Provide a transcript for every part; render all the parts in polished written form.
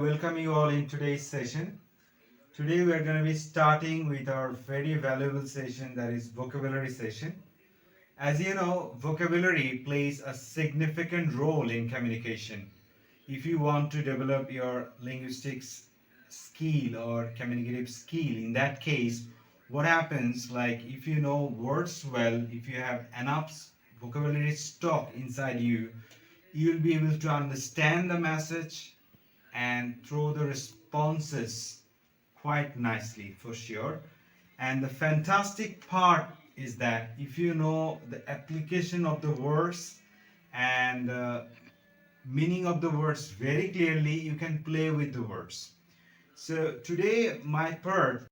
Welcome you all in today's session. Today we are going to be starting with our very valuable session, that is vocabulary session. As you know, vocabulary plays a significant role in communication. If you want to develop your linguistics skill or communicative skill, in that case, what happens, like if you know words well, if you have enough vocabulary stock inside you, you'll be able to understand the message and throw the responses quite nicely for sure. And the fantastic part is that if you know the application of the words and meaning of the words very clearly, you can play with the words. So today my part.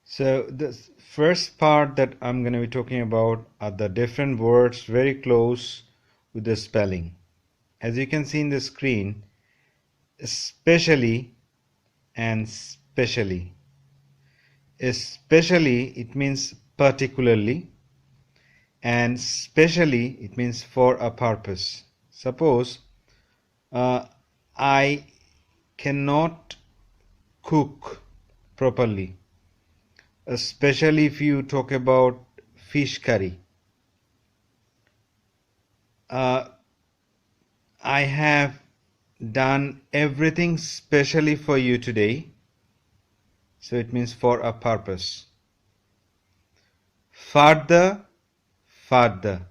So the first part that I'm going to be talking about are the different words very close with the spelling. As you can see in the screen, especially and specially. Especially it means particularly, and specially it means for a purpose. Suppose I cannot cook properly, especially if you talk about fish curry. I have done everything specially for you today, so it means for a purpose. Further, further.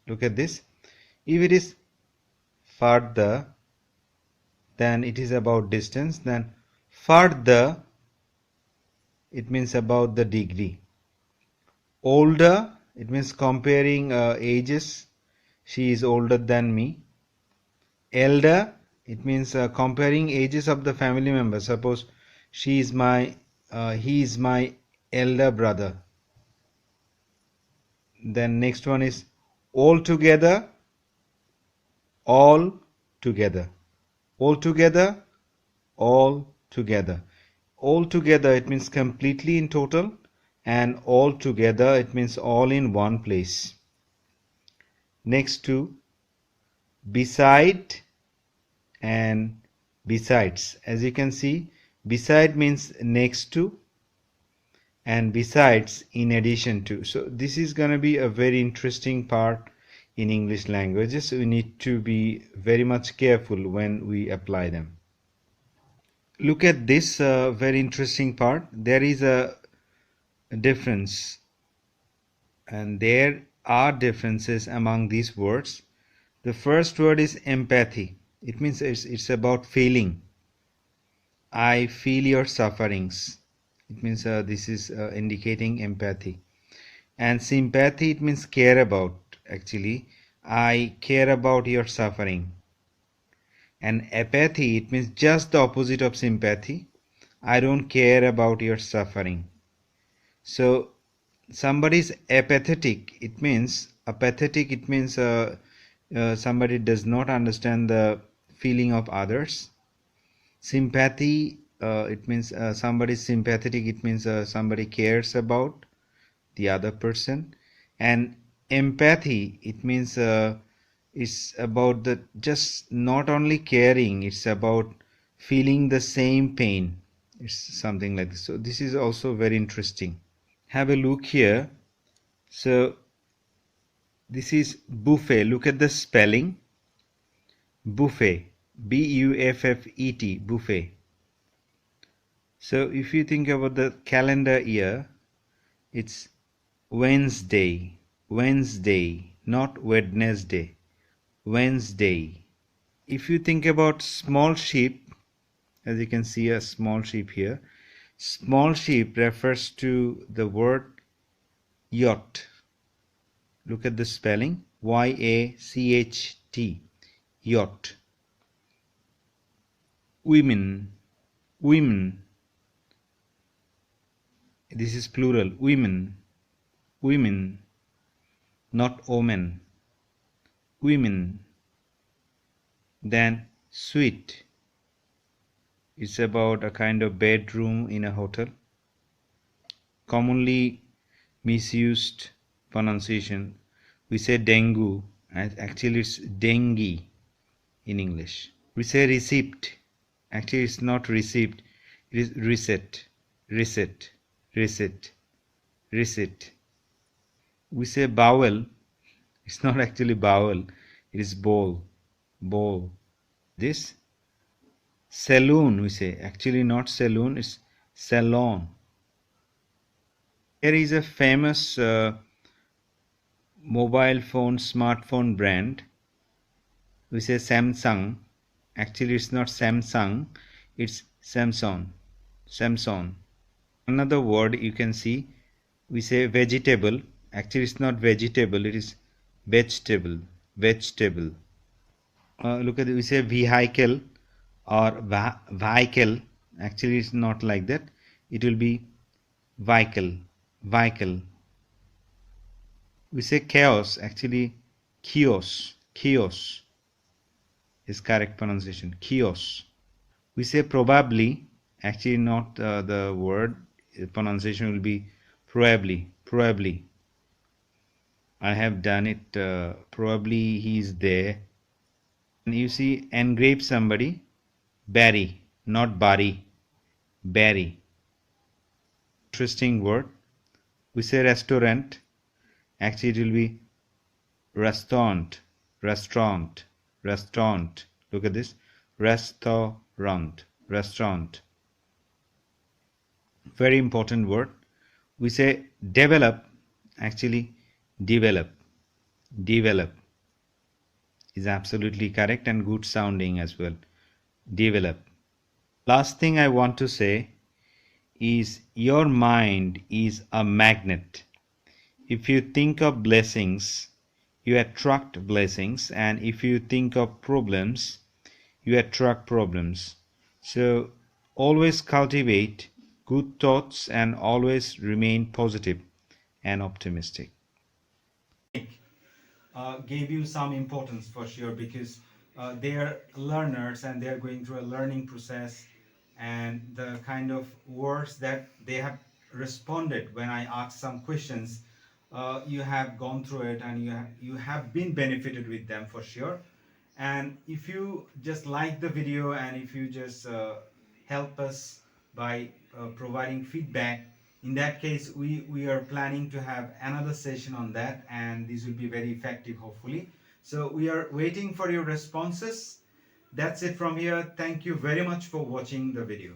Look at this. If it is further, then it is about distance. Then further, it means about the degree. Older, it means comparing ages. She is older than me. Elder, it means comparing ages of the family members. Suppose he is my elder brother. Then next one is altogether, all together. Altogether, all together. Altogether, it means completely in total, and all together, it means all in one place. Next to beside and besides. As you can see, beside means next to, and besides in addition to. So this is going to be a very interesting part in English languages. We need to be very much careful when we apply them. Look at this very interesting part. There is a difference, and there are differences among these words. The first word is empathy. It means it's about feeling. I feel your sufferings. It means this is indicating empathy. And sympathy, it means care about. Actually, I care about your suffering. And apathy, it means just the opposite of sympathy. I don't care about your suffering. So somebody is apathetic. It means apathetic. It means somebody does not understand the feeling of others. Sympathy, it means somebody is sympathetic. It means somebody cares about the other person. And empathy, it means it's about the just not only caring, it's about feeling the same pain. It's something like this. So this is also very interesting. Have a look here. So this is buffet. Look at the spelling. Buffet. Buffet. Buffet. So if you think about the calendar year, it's Wednesday. Wednesday, not Wednesday. Wednesday. If you think about small ship, as you can see a small ship here, small ship refers to the word yacht. Look at the spelling, Y-A-C-H-T, yacht. Women, women. This is plural, women, women, not omen, women. Then suite. It's about a kind of bedroom in a hotel. Commonly misused pronunciation. We say dengue, and actually it's dengue in English. We say receipt. Actually, it's not received. It is reset, reset, reset, reset. We say bowel. It's not actually bowel. It is bowl, bowl. This saloon, we say. Actually, not saloon. It's salon. There is a famous mobile phone, smartphone brand. We say Samsung. Actually, it's not Samsung. It's Samsung. Samsung. Another word you can see, we say vegetable. Actually, it's not vegetable. It is vegetable. Vegetable. Look at it. We say vehicle or vehicle. Actually, it's not like that. It will be vehicle. Vehicle. We say chaos. Actually, chaos. Chaos is correct pronunciation. Chaos. We say probably. Actually, not the word. Pronunciation will be probably. Probably. I have done it. Probably he is there. And you see, engrave somebody. Barry, not Barry. Barry. Interesting word. We say restaurant. Actually, it will be restaurant. Restaurant. Restaurant. Look at this. Restaurant. Restaurant. Very important word. We say develop. Actually, develop. Develop is absolutely correct and good sounding as well. Develop. Last thing I want to say is your mind is a magnet. If you think of blessings, you attract blessings, and if you think of problems, you attract problems. So always cultivate good thoughts and always remain positive and optimistic. Gave you some importance for sure, because they are learners and they are going through a learning process, and the kind of words that they have responded when I asked some questions, you have gone through it and you have been benefited with them for sure. And if you just like the video and if you just help us by providing feedback, in that case we are planning to have another session on that, and this will be very effective hopefully. So we are waiting for your responses. That's it from here. Thank you very much for watching the video.